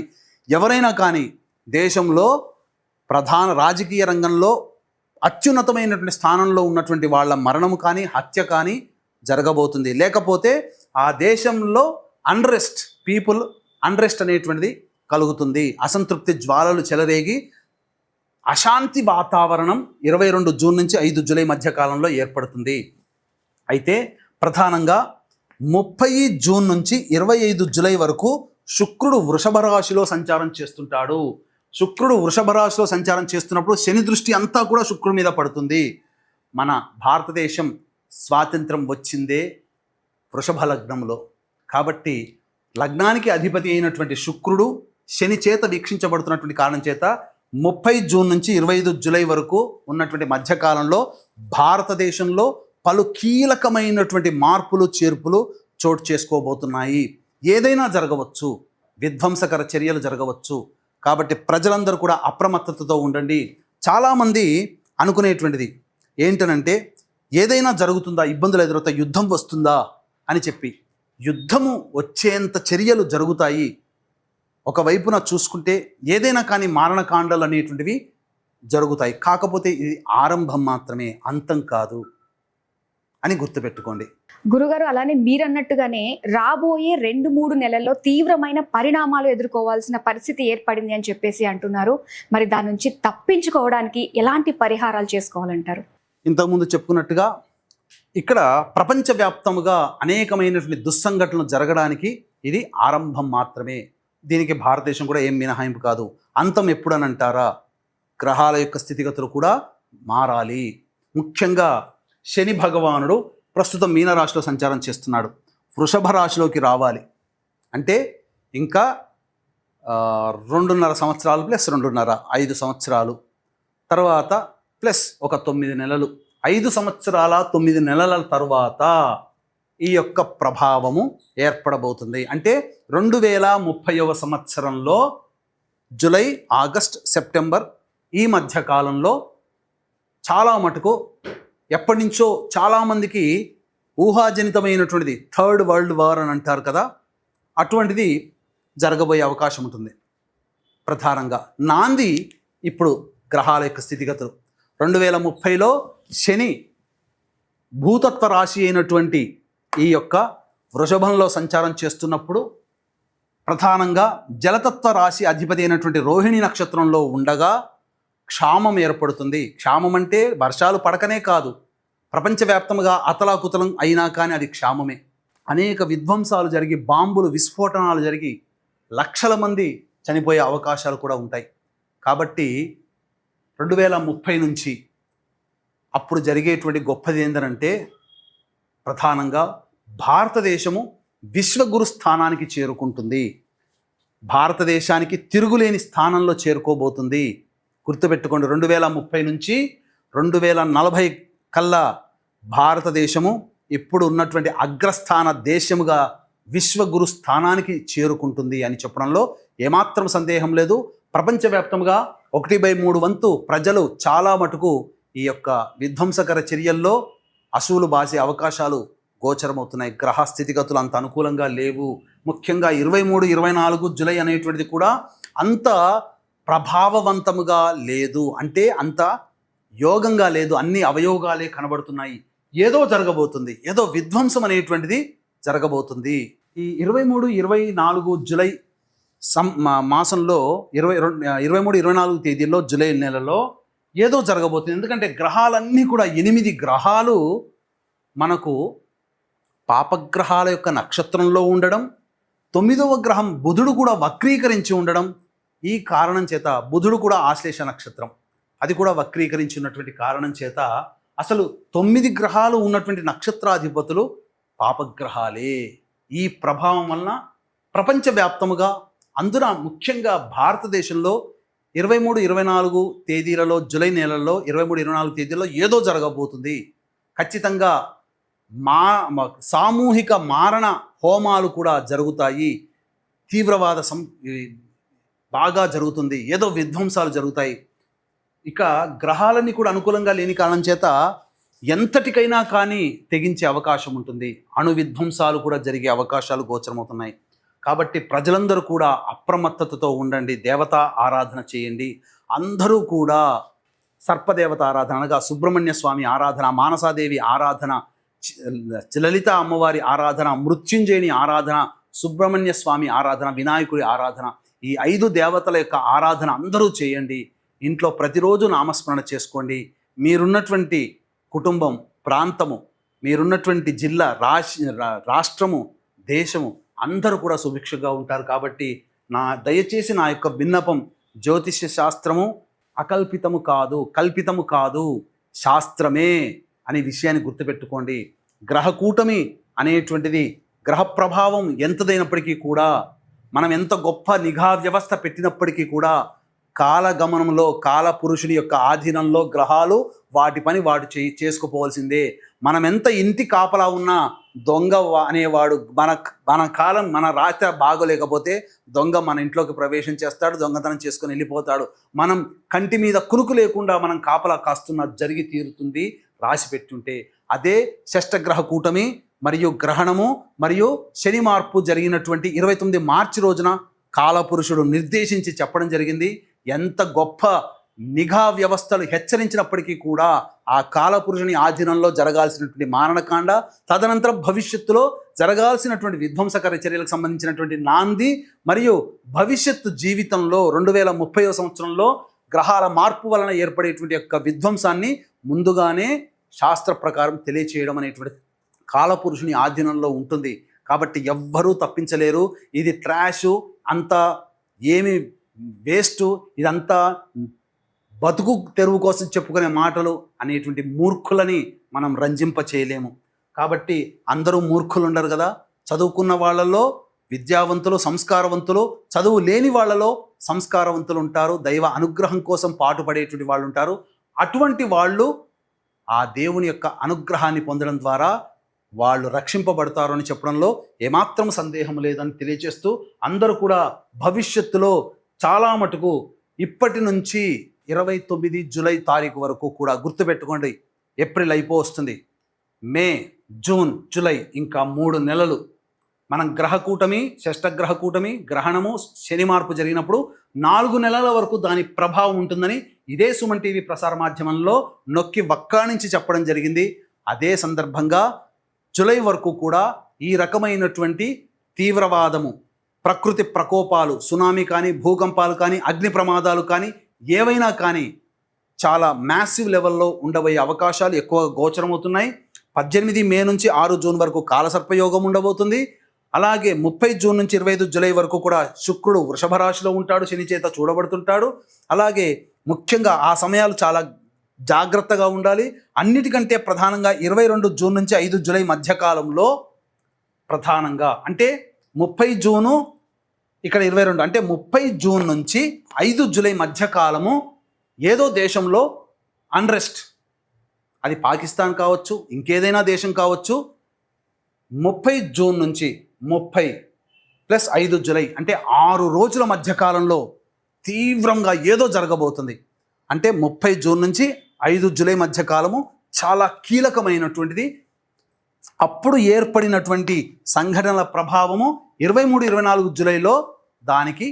ఎవరైనా కానీ దేశంలో ప్రధాన రాజకీయ రంగంలో అత్యున్నతమైనటువంటి స్థానంలో ఉన్నటువంటి వాళ్ళ మరణము కానీ హత్య కానీ జరగబోతుంది. లేకపోతే ఆ దేశంలో పీపుల్ అన్రెస్ట్ అనేటువంటిది కలుగుతుంది. అసంతృప్తి జ్వాలలు చెలరేగి అశాంతి వాతావరణం 22 జూన్ నుంచి 5 జూలై మధ్య కాలంలో ఏర్పడుతుంది. అయితే ప్రధానంగా 30 జూన్ నుంచి 25 జూలై వరకు శుక్రుడు వృషభ రాశిలో సంచారం చేస్తుంటాడు. శుక్రుడు వృషభ రాశిలో సంచారం చేస్తున్నప్పుడు శని దృష్టి అంతా కూడా శుక్రుడి మీద పడుతుంది. మన భారతదేశం స్వాతంత్రం వచ్చిందే వృషభ లగ్నంలో. కాబట్టి లగ్నానికి అధిపతి అయినటువంటి శుక్రుడు శని చేత వీక్షించబడుతున్నటువంటి కారణం చేత 30 జూన్ నుంచి 25 జూలై వరకు ఉన్నటువంటి మధ్యకాలంలో భారతదేశంలో పలు కీలకమైనటువంటి మార్పులు చేర్పులు చోటు చేసుకోబోతున్నాయి. ఏదైనా జరగవచ్చు, విధ్వంసకర చర్యలు జరగవచ్చు. కాబట్టి ప్రజలందరూ కూడా అప్రమత్తతతో ఉండండి. చాలామంది అనుకునేటువంటిది ఏంటనంటే ఏదైనా జరుగుతుందా, ఇబ్బందులు ఎదురవుతాయి, యుద్ధం వస్తుందా అని చెప్పి. యుద్ధము వచ్చేంత చర్యలు జరుగుతాయి. ఒకవైపున చూసుకుంటే ఏదైనా కానీ మారణకాండలు అనేటువంటివి జరుగుతాయి. కాకపోతే ఇది ఆరంభం మాత్రమే, అంతం కాదు అని గుర్తుపెట్టుకోండి. గురుగారు, అలానే మీరన్నట్టుగానే రాబోయే 2-3 నెలల్లో తీవ్రమైన పరిణామాలు ఎదుర్కోవాల్సిన పరిస్థితి ఏర్పడింది అని చెప్పేసి అంటున్నారు. మరి దాని నుంచి తప్పించుకోవడానికి ఎలాంటి పరిహారాలు చేసుకోవాలంటారు? ఇంతకుముందు చెప్పుకున్నట్టుగా ఇక్కడ ప్రపంచవ్యాప్తముగా అనేకమైనటువంటి దుస్సంఘటనలు జరగడానికి ఇది ఆరంభం మాత్రమే. దీనికి భారతదేశం కూడా ఏం మినహాయింపు కాదు. అంతం ఎప్పుడని అంటారా, గ్రహాల యొక్క స్థితిగతులు కూడా మారాలి. ముఖ్యంగా శని భగవానుడు ప్రస్తుతం మీనరాశిలో సంచారం చేస్తున్నాడు. వృషభ రాశిలోకి రావాలి అంటే ఇంకా 2.5 సంవత్సరాలు ప్లస్ 2.5 5 సంవత్సరాలు తర్వాత ప్లస్ ఒక 9 నెలలు, 5 సంవత్సరాల 9 నెలల తర్వాత ఈ యొక్క ప్రభావము ఏర్పడబోతుంది. అంటే 2030వ సంవత్సరంలో జూలై, ఆగస్ట్, సెప్టెంబర్ ఈ మధ్య కాలంలో చాలా మటుకు ఎప్పటి నుంచో చాలామందికి ఊహాజనితమైనటువంటిది థర్డ్ వరల్డ్ వార్ అని అంటారు కదా, అటువంటిది జరగబోయే అవకాశం ఉంటుంది. ప్రధానంగా నాంది ఇప్పుడు గ్రహాల యొక్క స్థితిగతులు 2030లో శని భూతత్వ రాశి అయినటువంటి ఈ యొక్క వృషభంలో సంచారం చేస్తున్నప్పుడు ప్రధానంగా జలతత్వ రాశి అధిపతి అయినటువంటి రోహిణి నక్షత్రంలో ఉండగా క్షామం ఏర్పడుతుంది. క్షామం అంటే వర్షాలు పడకనే కాదు, ప్రపంచవ్యాప్తంగా అతలాకుతలం అయినా కానీ అది క్షామమే. అనేక విధ్వంసాలు జరిగి, బాంబులు విస్ఫోటనాలు జరిగి లక్షల మంది చనిపోయే అవకాశాలు కూడా ఉంటాయి. కాబట్టి 2030 నుంచి అప్పుడు జరిగేటువంటి గొప్పది ఏంటంటే ప్రధానంగా భారతదేశము విశ్వగురు స్థానానికి చేరుకుంటుంది. భారతదేశానికి తిరుగులేని స్థానంలో చేరుకోబోతుంది. గుర్తుపెట్టుకోండి, 2030 నుంచి 2040 కల్లా భారతదేశము ఇప్పుడు ఉన్నటువంటి అగ్రస్థాన దేశముగా విశ్వగురు స్థానానికి చేరుకుంటుంది అని చెప్పడంలో ఏమాత్రం సందేహం లేదు. ప్రపంచవ్యాప్తంగా 1/3 వంతు ప్రజలు చాలా మటుకు ఈ యొక్క విధ్వంసకర చర్యల్లో అసూలు బాసే అవకాశాలు గోచరమవుతున్నాయి. గ్రహ స్థితిగతులు అంత అనుకూలంగా లేవు. ముఖ్యంగా 23, 24 జూలై అనేటువంటిది కూడా అంత ప్రభావవంతముగా లేదు, అంటే అంత యోగంగా లేదు. అన్ని అవయోగాలే కనబడుతున్నాయి. ఏదో జరగబోతుంది, ఏదో విధ్వంసం అనేటువంటిది జరగబోతుంది. ఈ 23-24 జూలై మాసంలో 23-24 తేదీల్లో జూలై నెలలో ఏదో జరగబోతుంది. ఎందుకంటే గ్రహాలన్నీ కూడా 8 గ్రహాలు మనకు పాపగ్రహాల యొక్క నక్షత్రంలో ఉండడం, 9వ గ్రహం బుధుడు కూడా వక్రీకరించి ఉండడం, ఈ కారణం చేత బుధుడు కూడా ఆశ్లేష నక్షత్రం, అది కూడా వక్రీకరించి ఉన్నటువంటి కారణం చేత అసలు 9 గ్రహాలు ఉన్నటువంటి నక్షత్రాధిపతులు పాపగ్రహాలే. ఈ ప్రభావం వలన ప్రపంచవ్యాప్తముగా అందున ముఖ్యంగా భారతదేశంలో 23-24 తేదీలలో జూలై నెలలో 23-24 తేదీలలో ఏదో జరగబోతుంది. ఖచ్చితంగా సామూహిక మారణ హోమాలు కూడా జరుగుతాయి. తీవ్రవాద బాగా జరుగుతుంది. ఏదో విధ్వంసాలు జరుగుతాయి. ఇక గ్రహాలన్నీ కూడా అనుకూలంగా లేని కారణం చేత ఎంతటికైనా కానీ తెగించే అవకాశం ఉంటుంది. అణు విధ్వంసాలు కూడా జరిగే అవకాశాలు గోచరమవుతున్నాయి. కాబట్టి ప్రజలందరూ కూడా అప్రమత్తతతో ఉండండి. దేవతా ఆరాధన చేయండి. అందరూ కూడా సర్పదేవత ఆరాధన అనగా సుబ్రహ్మణ్య స్వామి ఆరాధన, మానసాదేవి ఆరాధన, లలిత అమ్మవారి ఆరాధన, మృత్యుంజయుని ఆరాధన, సుబ్రహ్మణ్య స్వామి ఆరాధన, వినాయకుడి ఆరాధన, ఈ 5 దేవతల యొక్క ఆరాధన అందరూ చేయండి. ఇంట్లో ప్రతిరోజు నామస్మరణ చేసుకోండి. మీరున్నటువంటి కుటుంబం, ప్రాంతము, మీరున్నటువంటి జిల్లా, రాష్ట్రము, దేశము అందరూ కూడా సుభిక్షంగా ఉంటారు. కాబట్టి దయచేసి నా యొక్క విన్నపం, జ్యోతిష్య శాస్త్రము అకల్పితము కాదు, కల్పితము కాదు, శాస్త్రమే అనే విషయాన్ని గుర్తుపెట్టుకోండి. గ్రహకూటమి అనేటువంటిది గ్రహ ప్రభావం ఎంతదైనప్పటికీ కూడా, మనం ఎంత గొప్ప నిఘా వ్యవస్థ పెట్టినప్పటికీ కూడా కాలగమనంలో కాలపురుషుని యొక్క ఆధీనంలో గ్రహాలు వాటి పని వాడు చేసుకుపోవాల్సిందే. మనం ఎంత ఇంటి కాపలా ఉన్నా దొంగ అనేవాడు మన కాలం మన రాత్రి బాగోలేకపోతే దొంగ మన ఇంట్లోకి ప్రవేశం చేస్తాడు, దొంగతనం చేసుకొని వెళ్ళిపోతాడు. మనం కంటి మీద కునుకు లేకుండా మనం కాపలా కాస్తున్న జరిగి తీరుతుంది రాసి పెట్టుంటే. అదే షష్టగ్రహ కూటమి మరియు గ్రహణము మరియు శని మార్పు జరిగినటువంటి 29 మార్చి రోజున కాలపురుషుడు నిర్దేశించి చెప్పడం జరిగింది. ఎంత గొప్ప నిఘా వ్యవస్థలు హెచ్చరించినప్పటికీ కూడా ఆ కాలపురుషుని ఆధీనంలో జరగాల్సినటువంటి మారణకాండ, తదనంతరం భవిష్యత్తులో జరగాల్సినటువంటి విధ్వంసకర చర్యలకు సంబంధించినటువంటి నాంది మరియు భవిష్యత్తు జీవితంలో 2030వ సంవత్సరంలో గ్రహాల మార్పు వలన ఏర్పడేటువంటి యొక్క విధ్వంసాన్ని ముందుగానే శాస్త్ర ప్రకారం తెలియచేయడం అనేటువంటి కాలపురుషుని ఆధీనంలో ఉంటుంది. కాబట్టి ఎవ్వరూ తప్పించలేరు. ఇది ట్రాషు, అంతా ఏమి వేస్టు, ఇదంతా బతుకు తెరువు కోసం చెప్పుకునే మాటలు అనేటువంటి మూర్ఖులని మనం రంజింప చేయలేము. కాబట్టి అందరూ మూర్ఖులు ఉండరు కదా. చదువుకున్న వాళ్ళలో విద్యావంతులు, సంస్కారవంతులు, చదువు లేని వాళ్ళలో సంస్కారవంతులు ఉంటారు. దైవ అనుగ్రహం కోసం పాటుపడేటువంటి వాళ్ళు ఉంటారు. అటువంటి వాళ్ళు ఆ దేవుని యొక్క అనుగ్రహాన్ని పొందడం ద్వారా వాళ్ళు రక్షింపబడతారు అని చెప్పడంలో ఏమాత్రం సందేహం లేదని తెలియజేస్తూ, అందరూ కూడా భవిష్యత్తులో చాలా మటుకు ఇప్పటి నుంచి 29 జూలై తారీఖు వరకు కూడా గుర్తుపెట్టుకోండి. ఏప్రిల్ అయిపోవస్తుంది, మే, జూన్, జూలై, ఇంకా 3 నెలలు మనం గ్రహకూటమి, షష్టగ్రహ కూటమి, గ్రహణము, శని మార్పు జరిగినప్పుడు 4 నెలల వరకు దాని ప్రభావం ఉంటుందని ఇదే సుమన్ టీవీ ప్రసార మాధ్యమంలో నొక్కి వక్కాణించి చెప్పడం జరిగింది. అదే సందర్భంగా జూలై వరకు కూడా ఈ రకమైనటువంటి తీవ్రవాదము, ప్రకృతి ప్రకోపాలు, సునామీ కానీ, భూకంపాలు కానీ, అగ్ని ప్రమాదాలు కానీ, ఏవైనా కానీ చాలా మ్యాసివ్ లెవెల్లో ఉండబోయే అవకాశాలు ఎక్కువగా గోచరమవుతున్నాయి. 18 మే నుంచి 6 జూన్ వరకు కాలసర్పయోగం ఉండబోతుంది. అలాగే 30 జూన్ నుంచి 25 జూలై వరకు కూడా శుక్రుడు వృషభ రాశిలో ఉంటాడు, శని చేత చూడబడుతుంటాడు. అలాగే ముఖ్యంగా ఆ సమయాలు చాలా జాగ్రత్తగా ఉండాలి. అన్నిటికంటే ప్రధానంగా 22 జూన్ నుంచి 5 జూలై మధ్యకాలంలో ప్రధానంగా, అంటే 30 జూను ఇక్కడ 22, అంటే 30 జూన్ నుంచి 5 జూలై మధ్యకాలము ఏదో దేశంలో అన్రెస్ట్, అది పాకిస్తాన్ కావచ్చు, ఇంకేదైనా దేశం కావచ్చు. 30 జూన్ నుంచి 30 ప్లస్ 5 జూలై అంటే 6 రోజుల మధ్యకాలంలో తీవ్రంగా ఏదో జరగబోతుంది. అంటే 30 జూన్ నుంచి 5 జూలై మధ్యకాలము చాలా కీలకమైనటువంటిది. అప్పుడు ఏర్పడినటువంటి సంఘటనల ప్రభావము 23-24 జూలైలో దానికి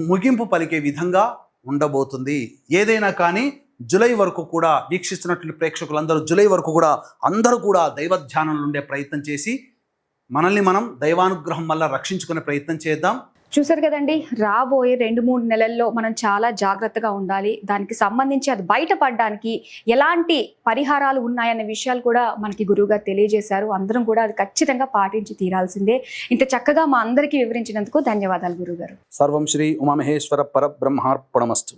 ముగింపు పలికే విధంగా ఉండబోతుంది. ఏదైనా కానీ జూలై వరకు కూడా వీక్షిస్తున్నటువంటి ప్రేక్షకులందరూ జూలై వరకు కూడా అందరూ కూడా దైవ ధ్యానంలో ఉండే ప్రయత్నం చేసి మనల్ని మనం దైవానుగ్రహం వల్ల రక్షించుకునే ప్రయత్నం చేద్దాం. చూసారు కదండి, రాబోయే 2-3 నెలల్లో మనం చాలా జాగ్రత్తగా ఉండాలి. దానికి సంబంధించి అది బయటపడడానికి ఎలాంటి పరిహారాలు ఉన్నాయన్న విషయాలు కూడా మనకి గురువుగారు తెలియజేశారు. అందరం కూడా అది ఖచ్చితంగా పాటించి తీరాల్సిందే. ఇంత చక్కగా మా అందరికీ వివరించినందుకు ధన్యవాదాలు గురువుగారు. సర్వం శ్రీ ఉమామహేశ్వర పరబ్రహ్మార్పణమస్తు.